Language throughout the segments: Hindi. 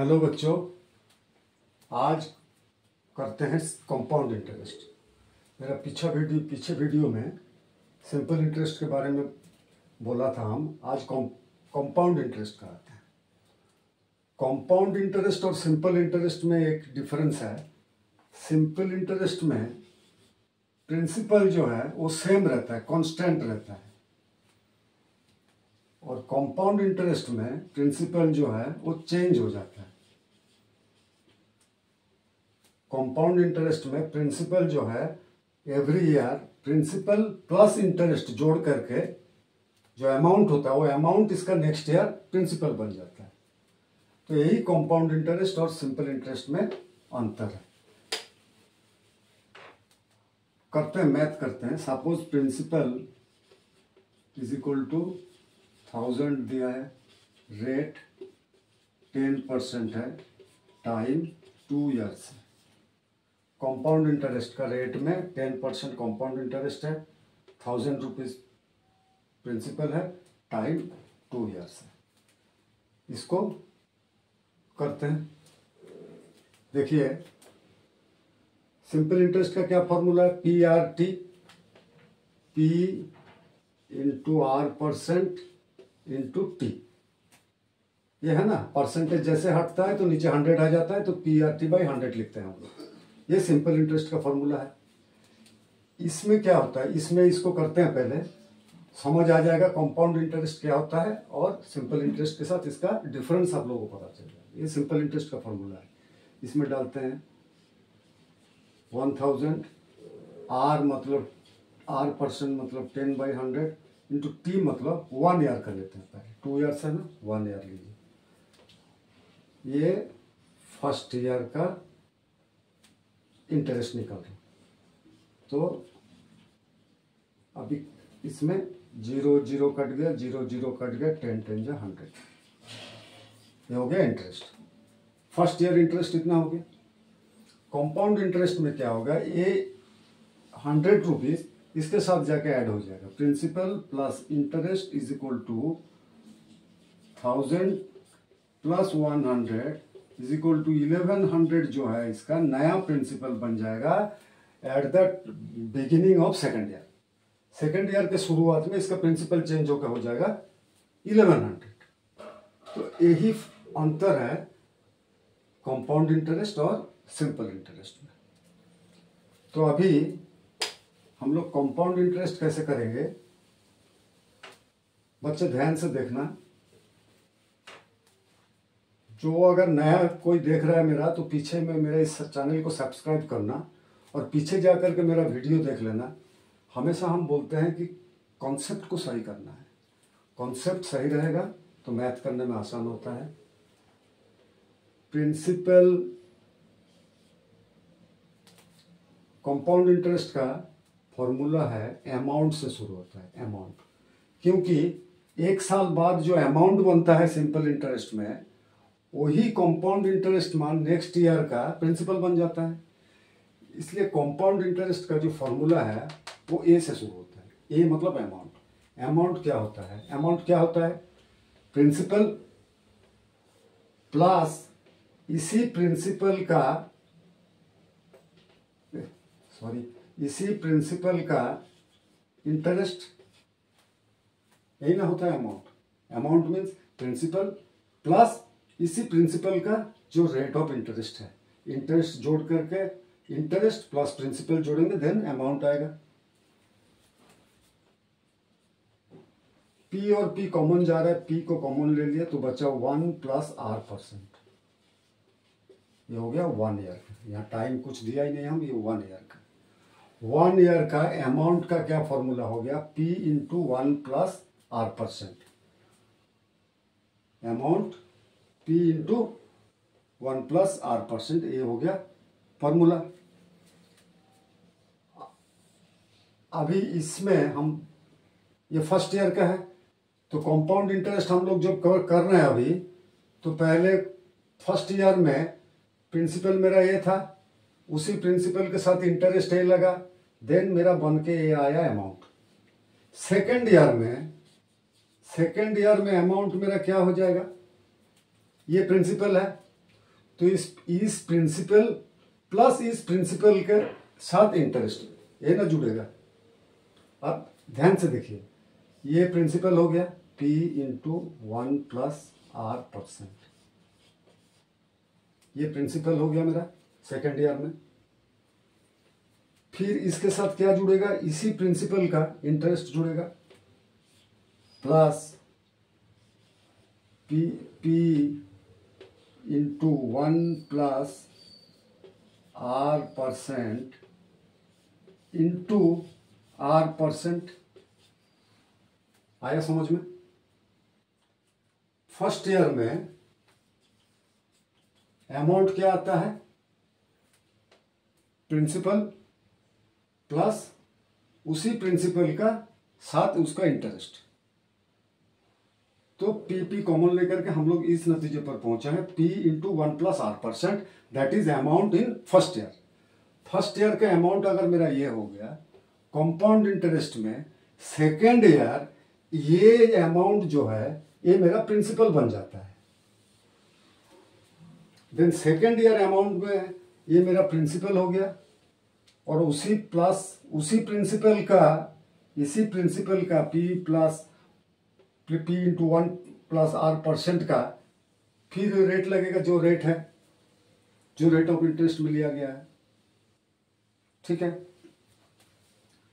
हेलो बच्चों, आज करते हैं कंपाउंड इंटरेस्ट। मेरा पीछे वीडियो में सिंपल इंटरेस्ट के बारे में बोला था। हम आज कंपाउंड इंटरेस्ट कराते हैं। कंपाउंड इंटरेस्ट और सिंपल इंटरेस्ट में एक डिफरेंस है। सिंपल इंटरेस्ट में प्रिंसिपल जो है वो सेम रहता है, कांस्टेंट रहता है, और कंपाउंड इंटरेस्ट में प्रिंसिपल जो है वो चेंज हो जाता है। कंपाउंड इंटरेस्ट में प्रिंसिपल जो है every year principal plus interest जोड़ करके जो अमाउंट होता है वो अमाउंट इसका नेक्स्ट ईयर प्रिंसिपल बन जाता है। तो यही कंपाउंड इंटरेस्ट और सिंपल इंटरेस्ट में अंतर है। मैथ करते हैं। Suppose principal is equal to 1000 दिया है, रेट 10% है, टाइम 2 ईयर्स है। कंपाउंड इंटरेस्ट का रेट में 10% कंपाउंड इंटरेस्ट है, 1000 रुपीज प्रिंसिपल है, टाइम 2 ईयर्स है। इसको करते हैं। देखिए, सिंपल इंटरेस्ट का क्या फॉर्मूला है? PRT, P into R% into T। ये है ना, परसेंटेज जैसे हटता है तो नीचे 100 आ जाता है, तो PRT/100 लिखते हैं हम लोग। ये सिंपल इंटरेस्ट का फॉर्मूला है। इसमें क्या होता है, इसमें इसको करते हैं, पहले समझ आ जाएगा कंपाउंड इंटरेस्ट क्या होता है और सिंपल इंटरेस्ट के साथ इसका डिफरेंस आप लोगों को पता चल जाएगा। ये सिंपल इंटरेस्ट का फॉर्मूला है। इसमें डालते हैं 1000, R मतलब R% मतलब 10/100 इंटू T मतलब 1 ईयर का लेते हैं। पहले 2 ईयर्स है ना, 1 ईयर लीजिए। ये फर्स्ट ईयर का इंटरेस्ट निकल रहा। तो अभी इसमें 0 0 कट गया, 0 0 कट गया, 10 10 जा 100। ये हो गया इंटरेस्ट। फर्स्ट ईयर इंटरेस्ट इतना हो गया। कंपाउंड इंटरेस्ट में क्या होगा, ये 100 रुपीज इसके साथ जाके ऐड हो जाएगा। Principal plus interest is equal to 1000 plus 100 is equal to 1100 जो है इसका नया प्रिंसिपल बन जाएगा at the beginning of second year. Second year के शुरुआत में इसका प्रिंसिपल चेंज होकर हो जाएगा 1100। तो यही अंतर है कंपाउंड इंटरेस्ट और सिंपल इंटरेस्ट में। तो अभी हम लोग कंपाउंड इंटरेस्ट कैसे करेंगे, बच्चे ध्यान से देखना। जो अगर नया कोई देख रहा है मेरा, तो पीछे में मेरे इस चैनल को सब्सक्राइब करना और पीछे जाकर के मेरा वीडियो देख लेना। हमेशा हम बोलते हैं कि कॉन्सेप्ट को सही करना है। कॉन्सेप्ट सही रहेगा तो मैथ करने में आसान होता है। प्रिंसिपल कंपाउंड इंटरेस्ट का फॉर्मूला है अमाउंट से शुरू होता है। अमाउंट, क्योंकि 1 साल बाद जो अमाउंट बनता है सिंपल इंटरेस्ट में, वही कंपाउंड इंटरेस्ट मान नेक्स्ट ईयर का प्रिंसिपल बन जाता है। इसलिए कंपाउंड इंटरेस्ट का जो फॉर्मूला है वो ए से शुरू होता है। ए मतलब अमाउंट। अमाउंट क्या होता है? अमाउंट क्या होता है? प्रिंसिपल प्लस इसी प्रिंसिपल का इंटरेस्ट। यही ना होता है amount. Amount means principal plus इसी प्रिंसिपल का जो रेट ऑफ इंटरेस्ट है। इंटरेस्ट जोड़ करके इंटरेस्ट प्लस प्रिंसिपल जोड़ेंगे, देन अमाउंट आएगा। P और P कॉमन जा रहा है, P को कॉमन ले लिया तो बचा 1 प्लस R%। ये हो गया 1 ईयर। यहाँ टाइम कुछ दिया ही नहीं हम, ये 1 ईयर का। 1 ईयर का अमाउंट का क्या फॉर्मूला हो गया? P into 1 plus R%। Amount P into 1 plus R%, ये हो गया फॉर्मूला। अभी इसमें हम, ये फर्स्ट ईयर का है, तो कंपाउंड इंटरेस्ट हम लोग जब कर रहे हैं अभी, तो पहले फर्स्ट ईयर में प्रिंसिपल मेरा ये था, उसी प्रिंसिपल के साथ इंटरेस्ट ये लगा, देन मेरा बन के ये आया अमाउंट। सेकेंड ईयर में अमाउंट मेरा क्या हो जाएगा? ये प्रिंसिपल है, तो इस प्रिंसिपल प्लस इस प्रिंसिपल के साथ इंटरेस्ट, ये ना जुड़ेगा। अब ध्यान से देखिए, ये प्रिंसिपल हो गया P इंटू 1 प्लस R%, ये प्रिंसिपल हो गया मेरा सेकेंड ईयर में। फिर इसके साथ क्या जुड़ेगा, इसी प्रिंसिपल का इंटरेस्ट जुड़ेगा, plus P into 1 plus R% into R%। आया समझ में? फर्स्ट ईयर में अमाउंट क्या आता है, प्रिंसिपल प्लस उसी प्रिंसिपल का साथ उसका इंटरेस्ट। तो पी कॉमन लेकर के हम लोग इस नतीजे पर पहुंचे हैं, P into 1 plus R%, that is amount in first year. First year का अमाउंट अगर मेरा ये हो गया, कंपाउंड इंटरेस्ट में सेकेंड ईयर ये अमाउंट जो है ये मेरा प्रिंसिपल बन जाता है। देन सेकेंड ईयर अमाउंट में ये मेरा प्रिंसिपल हो गया, और उसी प्रिंसिपल का, इसी प्रिंसिपल का P इंटू 1 प्लस R% का फिर रेट लगेगा, जो रेट है, जो रेट ऑफ इंटरेस्ट में लिया गया है। ठीक है,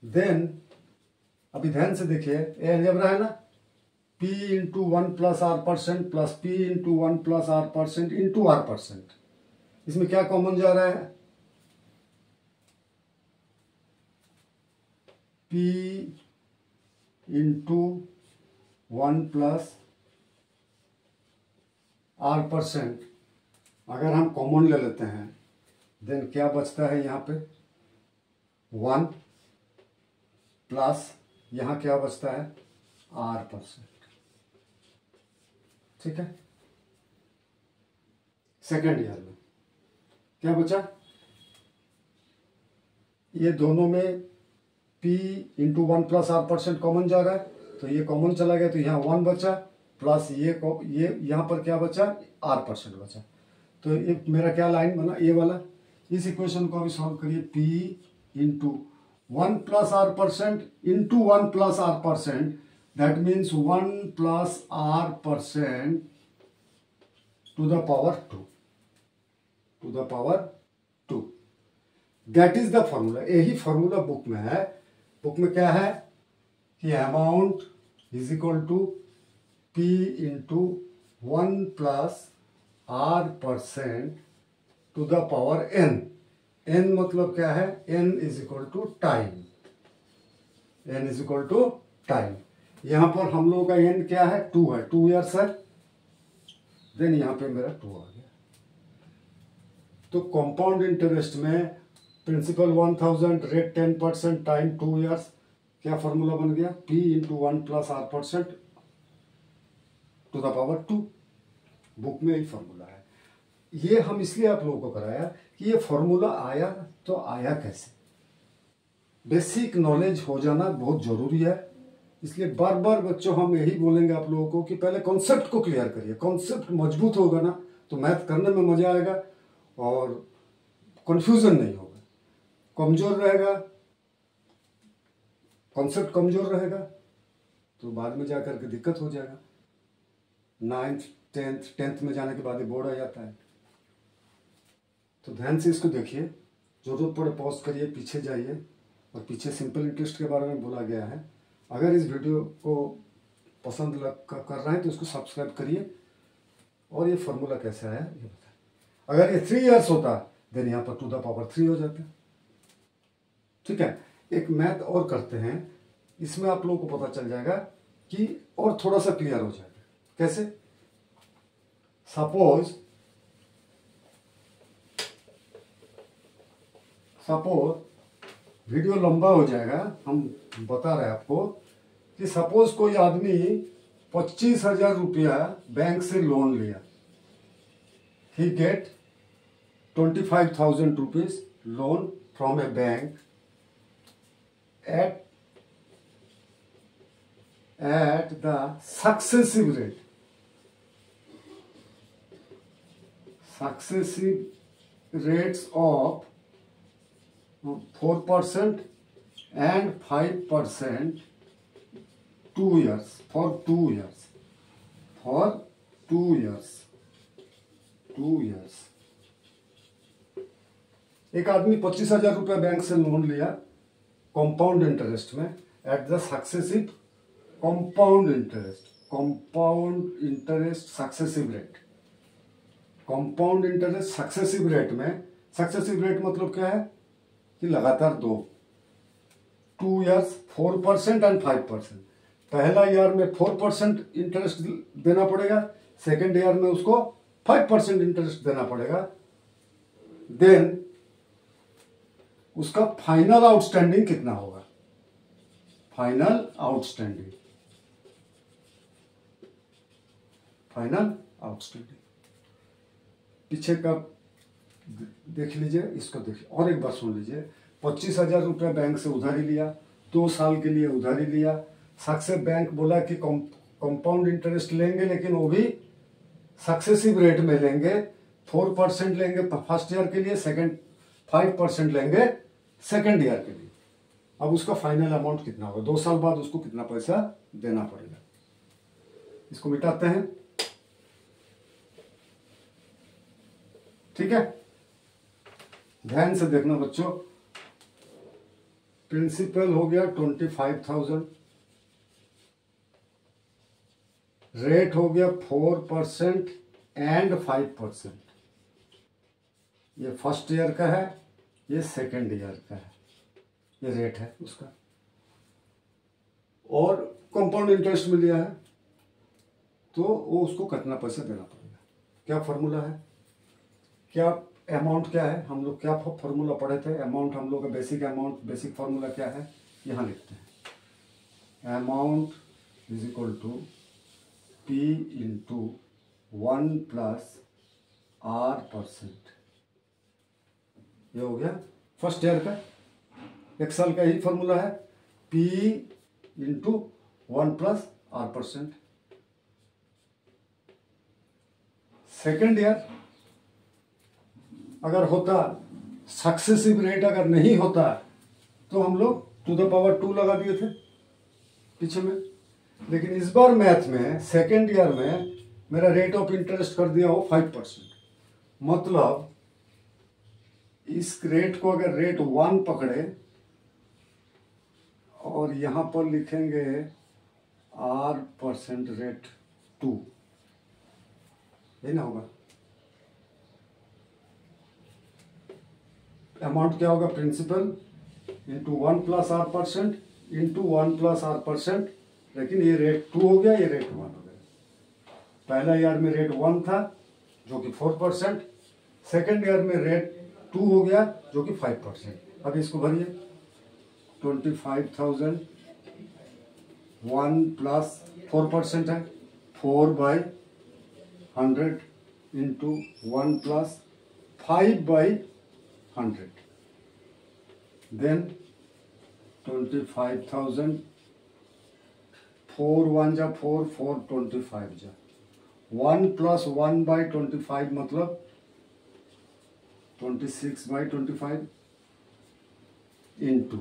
देन अभी ध्यान से देखिए, ये अलजेब्रा है ना, P into 1 plus R% plus P into 1 plus R% into R%। इसमें क्या कॉमन जा रहा है, P इंटू 1 प्लस R%। अगर हम कॉमन ले लेते हैं, देन क्या बचता है यहाँ पे 1 प्लस यहाँ क्या बचता है R%। ठीक है, सेकेंड ईयर में क्या बचा, ये दोनों में P into 1 plus R% common जा रहा है, तो ये कॉमन चला गया, तो यहाँ 1 बचा, प्लस ये यहाँ पर क्या बचा R% बचा। तो ये मेरा क्या लाइन बना, ये वाला। इस इक्वेशन को अभी सॉल्व करिए, P into 1 plus R% into 1 plus R%, that means 1 plus R% to the power 2, that is the formula. यही फॉर्मूला बुक में है। बुक में क्या है कि amount is equal to P into 1 plus R% to the power n। n मतलब क्या है, n is equal to time, n is equal to time. यहां पर हम लोगों का n क्या है, 2 है, 2 ईयर्स है। देन यहां पे मेरा 2 आ गया। तो कंपाउंड इंटरेस्ट में प्रिंसिपल 1000, रेट 10%, टाइम 2 ईयर्स, क्या फॉर्मूला बन गया, P into 1 plus R% to the power 2। Book में यही फॉर्मूला है। ये हम इसलिए आप लोगों को कराया कि ये फॉर्मूला आया तो आया कैसे, बेसिक नॉलेज हो जाना बहुत जरूरी है। इसलिए बार बार बच्चों हम यही बोलेंगे आप लोगों को कि पहले कॉन्सेप्ट को क्लियर करिए। कॉन्सेप्ट मजबूत होगा ना तो मैथ करने में मजा आएगा और कंफ्यूजन नहीं होगा। कमजोर रहेगा, कॉन्सेप्ट कमजोर रहेगा तो बाद में जाकर के दिक्कत हो जाएगा। 9th 10th में जाने के बाद ये बोर्ड आ जाता है। तो ध्यान से इसको देखिए, जरूरत पड़े पॉज करिए, पीछे जाइए, और पीछे सिंपल इंटरेस्ट के बारे में बोला गया है। अगर इस वीडियो को पसंद कर रहे हैं तो इसको सब्सक्राइब करिए, और ये फॉर्मूला कैसे आया ये बताएं। अगर ये 3 ईयर्स होता देन यहाँ पर टू द पावर 3 हो जाता। ठीक है, एक मैथ और करते हैं, इसमें आप लोगों को पता चल जाएगा कि और थोड़ा सा क्लियर हो जाएगा। कैसे, सपोज वीडियो लंबा हो जाएगा, हम बता रहे हैं आपको कि सपोज कोई आदमी 25,000 रुपया बैंक से लोन लिया, ही gate 25,000 rupees loan from a bank at the successive rate successive rates of 4% and 5% 2 years, for 2 years, for 2 years, 2 years। एक आदमी 25,000 रुपया बैंक से लोन लिया कंपाउंड इंटरेस्ट में at the successive compound interest successive rate. Compound interest successive rate में, सक्सेसिव रेट मतलब क्या है कि लगातार 2 ईयर्स 4% एंड 5%। पहला ईयर में 4% इंटरेस्ट देना पड़ेगा, सेकेंड ईयर में उसको 5% इंटरेस्ट देना पड़ेगा। देन उसका फाइनल आउटस्टैंडिंग कितना होगा? फाइनल आउटस्टैंडिंग पीछे का देख लीजिए, इसको देखिए और एक बार सुन लीजिए। 25,000 रुपया बैंक से उधारी लिया, 2 साल के लिए उधारी लिया। सक्सेस बैंक बोला कि कंपाउंड इंटरेस्ट लेंगे, लेकिन वो भी सक्सेसिव रेट में लेंगे। 4% लेंगे फर्स्ट ईयर के लिए, 5% लेंगे सेकेंड ईयर के लिए। अब उसका फाइनल अमाउंट कितना होगा? 2 साल बाद उसको कितना पैसा देना पड़ेगा? इसको मिटाते हैं, ठीक है? ध्यान से देखना बच्चों। प्रिंसिपल हो गया 25,000, रेट हो गया 4% एंड 5%। ये फर्स्ट ईयर का है, ये सेकेंड ईयर का है, ये रेट है उसका। और कंपाउंड इंटरेस्ट में लिया है तो वो उसको कितना पैसा देना पड़ेगा। क्या फॉर्मूला है, क्या अमाउंट क्या है? हम लोग क्या फॉर्मूला पढ़े थे? अमाउंट हम लोग का बेसिक अमाउंट, बेसिक फॉर्मूला क्या है? यहाँ लिखते हैं, amount is equal to P into 1 plus R%। ये हो गया फर्स्ट ईयर का, 1 साल का ही फॉर्मूला है, P into 1 plus R%। Second year अगर होता, सक्सेसिव रेट अगर नहीं होता तो हम लोग टू द पावर 2 लगा दिए थे पीछे में। लेकिन इस बार मैथ में सेकेंड ईयर में मेरा रेट ऑफ इंटरेस्ट कर दिया हो 5%। मतलब इस रेट को अगर रेट 1 पकड़े और यहां पर लिखेंगे R% रेट 2, ये ना होगा। अमाउंट क्या होगा? Principal into 1 plus R% into 1 plus R%। लेकिन ये रेट 2 हो गया, ये रेट 1 हो गया। पहला ईयर में रेट 1 था जो कि 4%, सेकेंड ईयर में रेट 2 हो गया जो कि 5%। अब इसको भरिए, 25,000 1 प्लस 4% है, 4/100 इंटू 1 प्लस 5/100। देन 25,000 4 1 जा 4, 4 25 जा 1 प्लस 1/25 मतलब 26/25 इंटू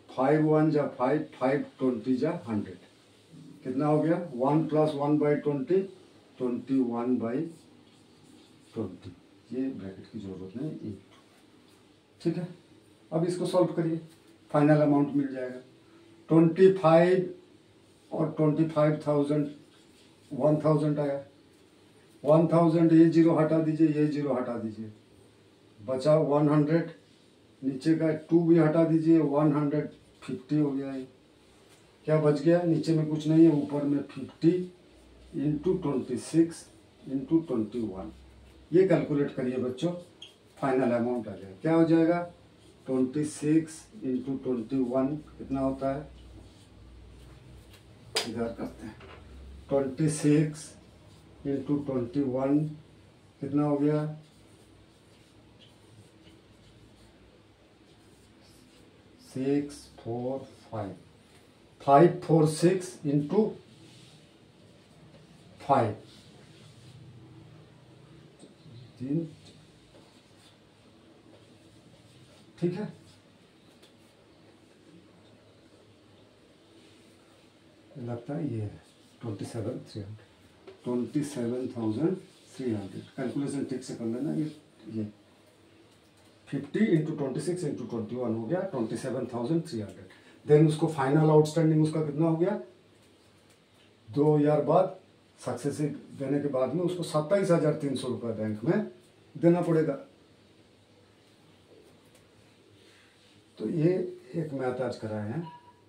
5 1 जा 5, 5 20 जा 100। कितना हो गया? 1 प्लस 1/20 21/20। ये ब्रैकेट की जरूरत नहीं, ठीक है? अब इसको सॉल्व करिए, फाइनल अमाउंट मिल जाएगा। 25 और 25,000 1000 आया। 1000 ये 0 हटा दीजिए, ये 0 हटा दीजिए, बचा 100। नीचे का 2 भी हटा दीजिए, 150 हो गया। ये क्या बच गया? नीचे में कुछ नहीं है, ऊपर में 50 इंटू 26 इंटू 21। ये कैलकुलेट करिए बच्चों, फाइनल अमाउंट आ जाएगा। क्या हो जाएगा? 26 इंटू 21 कितना होता है? इधर करते हैं, 26 इंटू 21 कितना हो गया? 6 4 5 5 4 6 इंटू 5 3, ठीक है। लगता है ये है 27,300 कैलकुलेशन ठीक से कर लेना। ये 50 इंटू 26 इंटू 21 हो गया 27,300। देन उसको फाइनल आउटस्टैंडिंग उसका कितना हो गया, 2 ईयर बाद सक्सेसिव देने के बाद में उसको 27,300 रुपये बैंक में देना पड़ेगा। तो ये एक मैथ आज कराए हैं।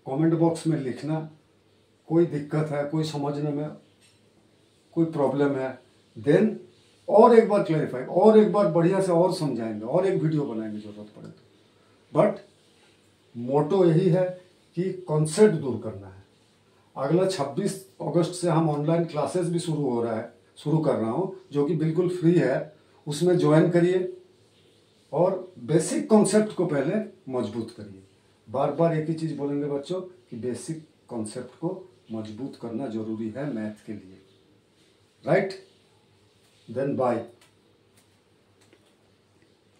कमेंट बॉक्स में लिखना, कोई दिक्कत है, कोई समझने में कोई प्रॉब्लम है, देन और एक बार क्लैरिफाई, और एक बार बढ़िया से और समझाएंगे, और एक वीडियो बनाएंगे जरूरत पड़े तो। बट मोटो यही है कि कॉन्सेप्ट दूर करना है। अगला 26 अगस्त से हम ऑनलाइन क्लासेस भी शुरू कर रहा हूँ, जो कि बिल्कुल फ्री है। उसमें ज्वाइन करिए और बेसिक कॉन्सेप्ट को पहले मजबूत करिए। बार बार एक ही चीज़ बोलेंगे बच्चों कि बेसिक कॉन्सेप्ट को मजबूत करना जरूरी है मैथ के लिए, राइट? Then bye.